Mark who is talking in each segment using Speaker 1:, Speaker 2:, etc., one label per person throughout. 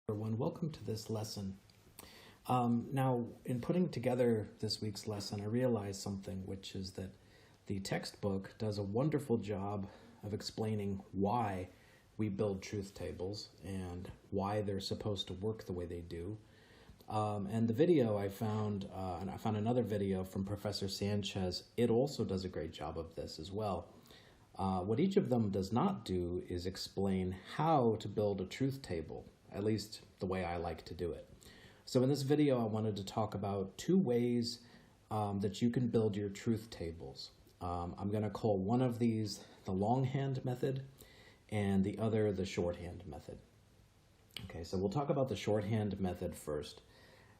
Speaker 1: Everyone, welcome to this lesson. Now, in putting together this week's lesson, I realized something, which is that the textbook does a wonderful job of explaining why we build truth tables and why they're supposed to work the way they do. And the video I found, and I found another video from Professor Sanchez, it also does a great job of this as well. What each of them does not do is explain how to build a truth table, at least the way I like to do it. So in this video, I wanted to talk about two ways that you can build your truth tables. I'm going to call one of these the longhand method and the other the shorthand method. Okay, so we'll talk about the shorthand method first.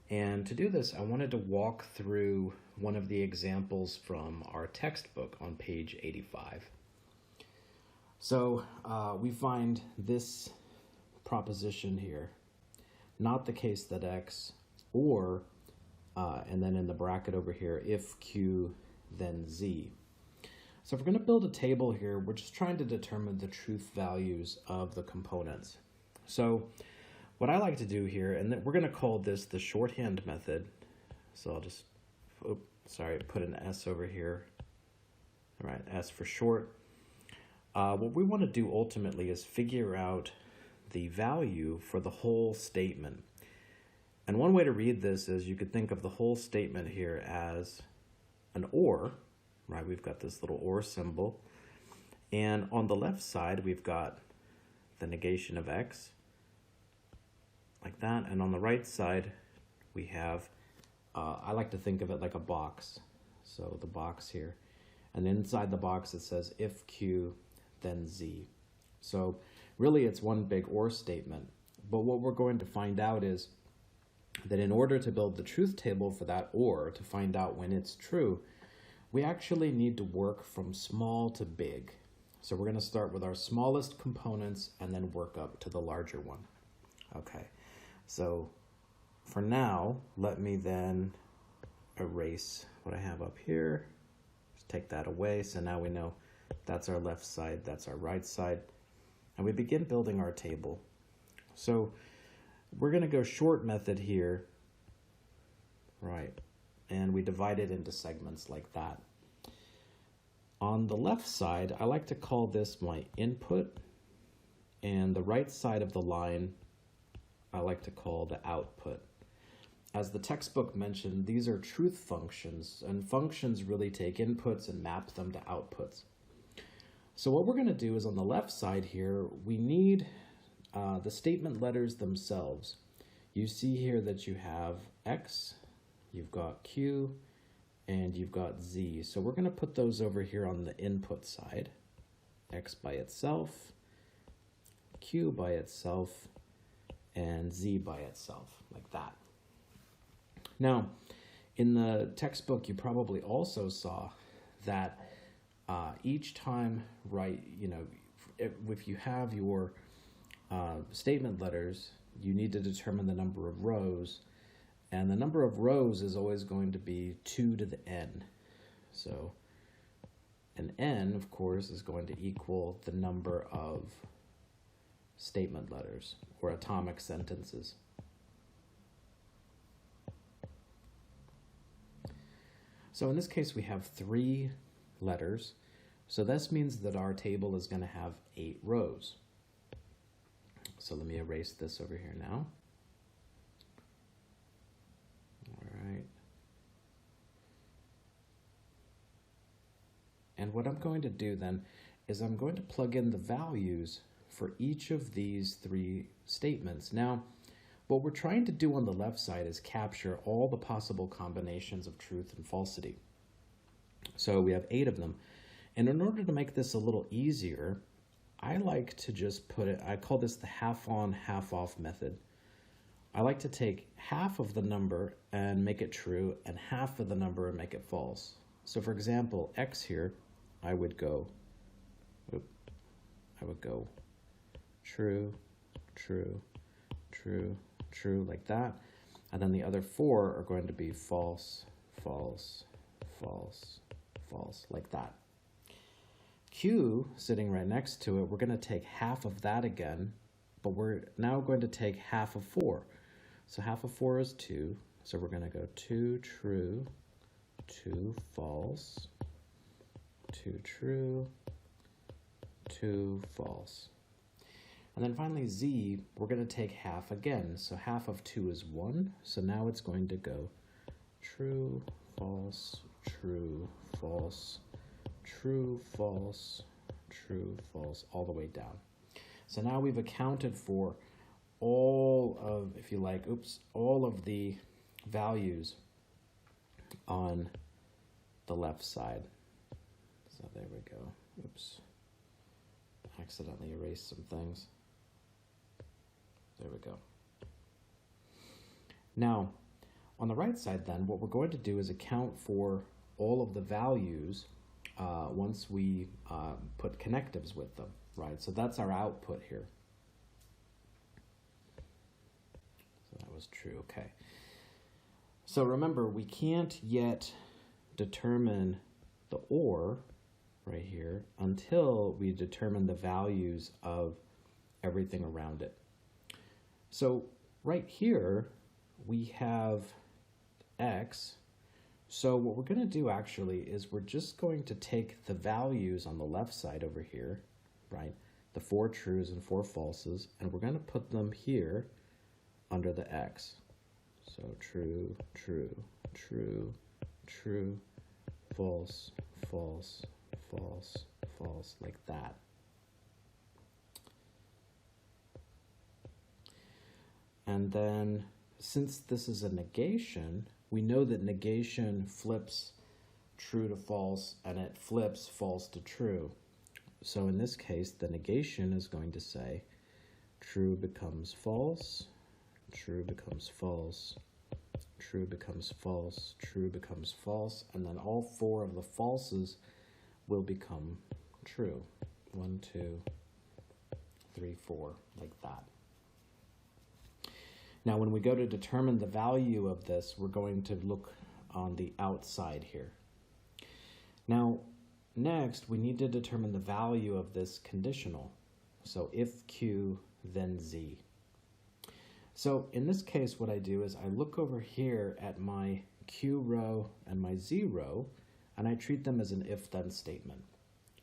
Speaker 1: And to do this, I wanted to walk through one of the examples from our textbook on page 85. So we find this proposition here, not the case that x, or, and then in the bracket over here, if q, then z. So if we're going to build a table here, we're just trying to determine the truth values of the components. So what I like to do here, and we're going to call this the shorthand method. So I'll just, put an S over here. All right, S for short. What we want to do ultimately is figure out the value for the whole statement. And one way to read this is you could think of the whole statement here as an OR, right? We've got this little OR symbol. And on the left side, we've got the negation of x, like that. And on the right side, we have, I like to think of it like a box. So the box here. And inside the box, it says if q, then z. So really it's one big OR statement. But what we're going to find out is that in order to build the truth table for that OR, to find out when it's true, we actually need to work from small to big. So we're going to start with our smallest components and then work up to the larger one. Okay, so for now, let me then erase what I have up here. Just take that away. So now we know that's our left side, that's our right side. And we begin building our table. So we're going to go short method here, right? And we divide it into segments like that. On the left side, I like to call this my input, and the right side of the line, I like to call the output. As the textbook mentioned, these are truth functions, and functions really take inputs and map them to outputs. So what we're going to do is on the left side here, we need the statement letters themselves. You see here that you have x, you've got q, and you've got z. So we're going to put those over here on the input side. X by itself, q by itself, and z by itself, like that. Now, in the textbook, you probably also saw that each time, right, if you have your statement letters, you need to determine the number of rows, and the number of rows is always going to be 2 to the n. So an n, of course, is going to equal the number of statement letters or atomic sentences. So in this case, we have 3 letters. So this means that our table is going to have 8 rows. So let me erase this over here now. All right. And what I'm going to do then is I'm going to plug in the values for each of these 3 statements. Now, what we're trying to do on the left side is capture all the possible combinations of truth and falsity. So we have 8 of them. And in order to make this a little easier, I like to just put it, I call this the half on, half off method. I like to take half of the number and make it true, and half of the number and make it false. So for example, x here, I would go true, true, true, true, like that. And then the other 4 are going to be false, false, false, false, like that. Q, sitting right next to it, we're going to take half of that again but we're now going to take half of 4. So half of 4 is 2. So we're going to go 2 true, 2 false, 2 true, 2 false. And then finally z, we're going to take half again. So half of 2 is 1. So now it's going to go true, false, true, false, true, false, true, false, all the way down. So now we've accounted for all of, if you like, all of the values on the left side. So there we go. Oops. Accidentally erased some things. There we go. Now, on the right side then, what we're going to do is account for all of the values once we put connectives with them, right? So that's our output here. So that was true, okay. So remember, we can't yet determine the OR right here until we determine the values of everything around it. So right here, we have x. So what we're going to do actually is we're just going to take the values on the left side over here, right? The 4 trues and 4 falses, and we're going to put them here under the x. So true, true, true, true, false, false, false, false, like that. And then since this is a negation, we know that negation flips true to false and it flips false to true. So in this case, the negation is going to say true becomes false, true becomes false, true becomes false, true becomes false, and then all 4 of the falses will become true. 1, 2, 3, 4, like that. Now, when we go to determine the value of this, we're going to look on the outside here. Now, next, we need to determine the value of this conditional. So if Q, then Z. So in this case, what I do is I look over here at my Q row and my Z row, and I treat them as an if-then statement.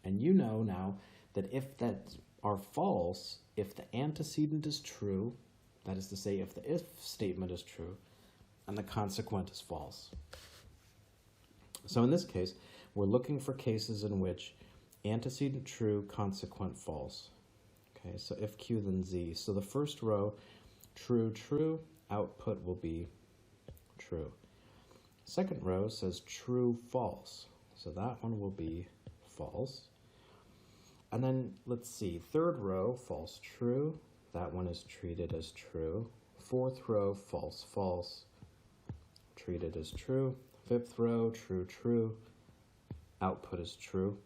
Speaker 1: And you know now that if that are false, if the antecedent is true, that is to say, if the if statement is true, and the consequent is false. So in this case, we're looking for cases in which antecedent true, consequent false. Okay, so if Q, then Z. So the first row, true, true, output will be true. Second row says true, false. So that one will be false. And then let's see, third row, false, true. That one is treated as true. Fourth row, false, false, treated as true. Fifth row, true, true, output is true.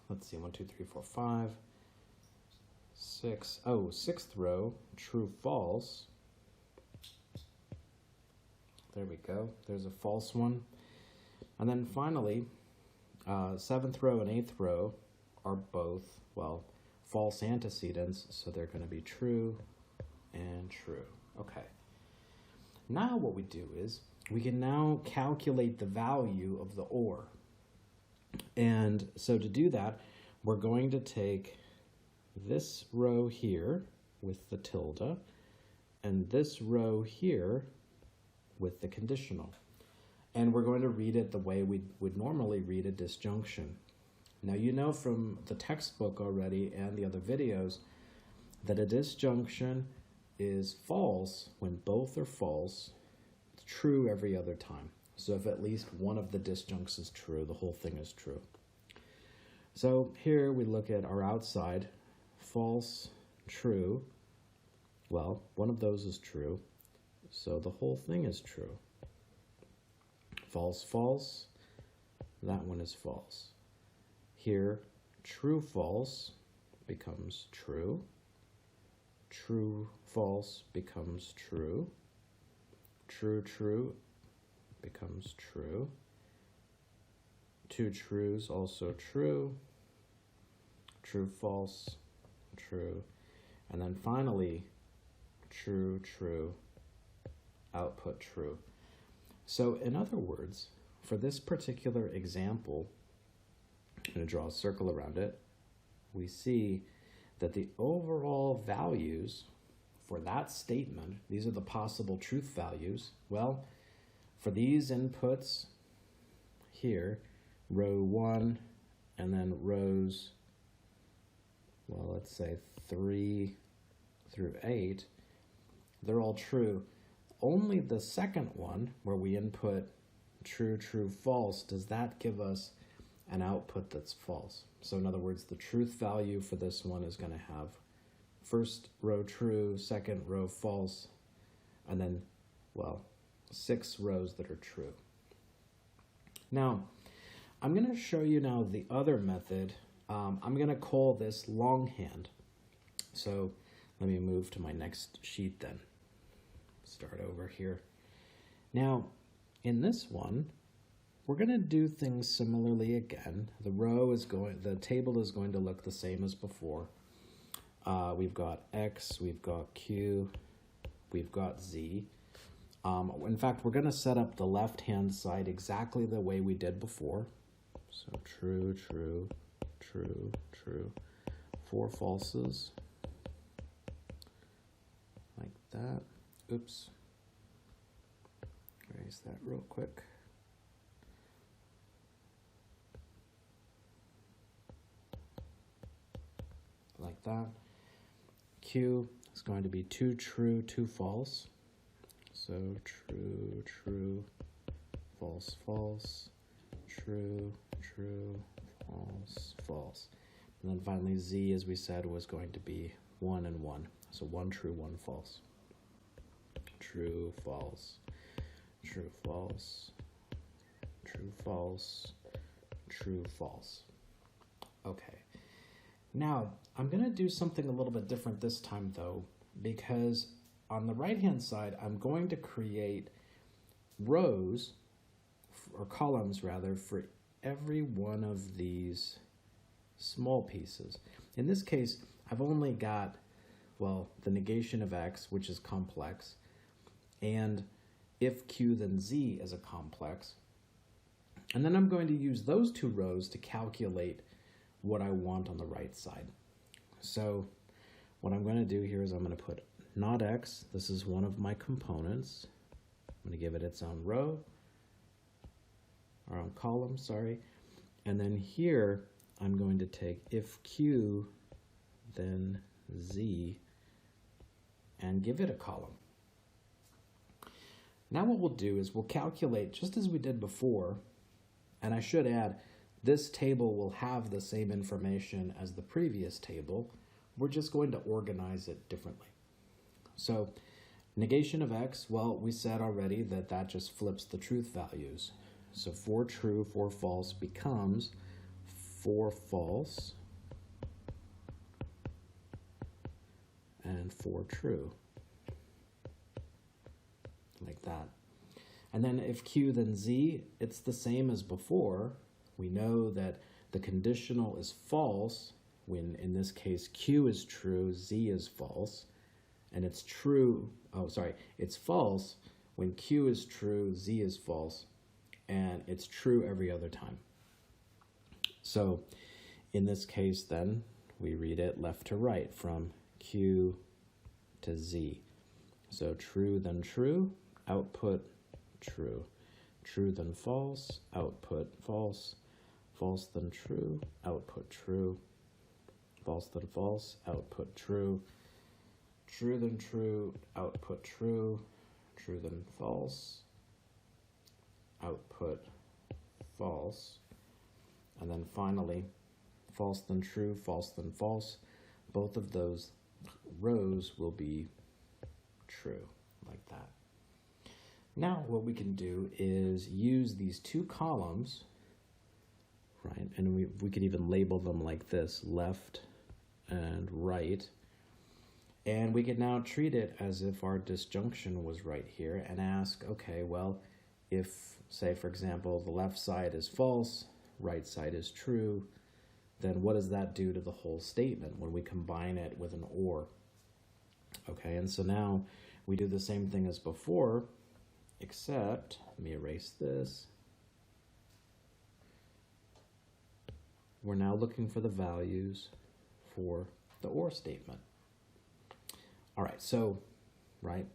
Speaker 1: Let's see, 1, 2, 3, 4, 5, 6. Oh, sixth row, true, false. There we go. There's a false one. And then finally, 7th row and 8th row are both, well, false antecedents, so they're going to be true and true. Okay. Now what we do is we can now calculate the value of the OR. And so to do that, we're going to take this row here with the tilde and this row here with the conditional. And we're going to read it the way we would normally read a disjunction. Now you know from the textbook already and the other videos that a disjunction is false when both are false, it's true every other time. So if at least one of the disjuncts is true, the whole thing is true. So here we look at our outside, false, true. Well, one of those is true, so the whole thing is true. False, false, that one is false. Here, true, false becomes true. True, false becomes true. True, true becomes true. Two trues also true. True, false, true. And then finally, true, true, output true. So in other words, for this particular example, I'm going to draw a circle around it. We see that the overall values for that statement, these are the possible truth values. Well, for these inputs here, row 1 and then rows, well, let's say 3 through 8, they're all true. Only the second one, where we input true, true, false, does that give us an output that's false. So in other words, the truth value for this one is going to have first row true, second row false, and then, well, 6 rows that are true. Now, I'm going to show you now the other method. I'm going to call this longhand. So let me move to my next sheet then. Start over here. Now, in this one, we're going to do things similarly again. The table is going to look the same as before. We've got X, we've got Q, we've got Z. In fact, we're going to set up the left-hand side exactly the way we did before. So true, true, true, true. 4 falses. Like that. Oops. Erase that real quick. Like that. Q is going to be 2 true, 2 false. So true, true, false, false, true, true, false, false. And then finally Z, as we said, was going to be 1 and 1. So 1 true, 1 false. True, false, true, false, true, false, true, false. Okay. Now, I'm going to do something a little bit different this time, though, because on the right-hand side, I'm going to create rows, or columns rather, for every one of these small pieces. In this case, I've only got, well, the negation of X, which is complex, and if Q then Z is a complex. And then I'm going to use those 2 rows to calculate what I want on the right side. So what I'm going to do here is I'm going to put not X. This is one of my components. I'm going to give it its own row, or own column, sorry. And then here, I'm going to take if Q, then Z, and give it a column. Now what we'll do is we'll calculate just as we did before, and I should add, this table will have the same information as the previous table. We're just going to organize it differently. So negation of X, well, we said already that that just flips the truth values. So 4 true, 4 false becomes 4 false and 4 true. Like that. And then if Q then Z, it's the same as before. We know that the conditional is false when, in this case, Q is true, Z is false. And it's true, it's false when Q is true, Z is false, and it's true every other time. So in this case, then, we read it left to right from Q to Z. So true then true, output true. True then false, output false. False then true, output true. False then false, output true. True then true, output true. True then false, output false. And then finally, false then true, false then false. Both of those rows will be true, like that. Now what we can do is use these 2 columns, right? And we could even label them like this, left and right. And we could now treat it as if our disjunction was right here and ask, okay, well, if, say, for example, the left side is false, right side is true, then what does that do to the whole statement when we combine it with an or? Okay, and so now we do the same thing as before, except, let me erase this. We're now looking for the values for the OR statement. All right, so, right,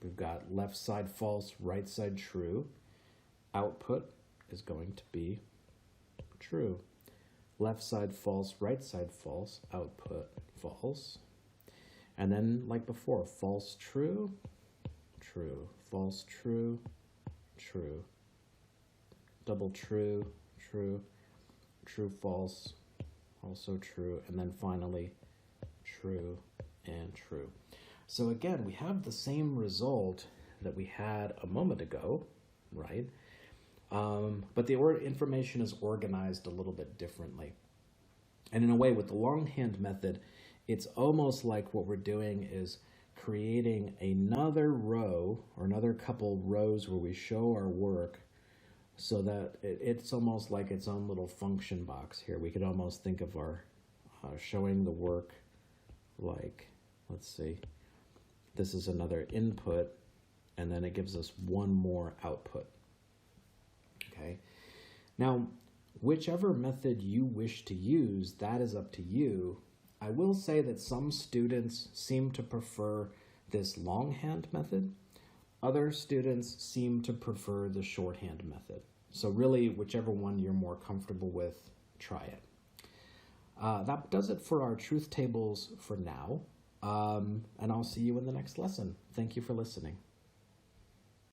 Speaker 1: we've got left side false, right side true. Output is going to be true. Left side false, right side false, output false. And then, like before, false, true, true, false, true, true, double true, true, true, false, also true, and then finally true and true. So again, we have the same result that we had a moment ago, right? But the information is organized a little bit differently. And in a way, with the longhand method, it's almost like what we're doing is creating another row or another couple rows where we show our work, so that it's almost like its own little function box here. We could almost think of our showing the work like, let's see, this is another input, and then it gives us one more output. Okay. Now, whichever method you wish to use, that is up to you. I will say that some students seem to prefer this longhand method. Other students seem to prefer the shorthand method. So really, whichever one you're more comfortable with, try it. That does it for our truth tables for now. And I'll see you in the next lesson. Thank you for listening.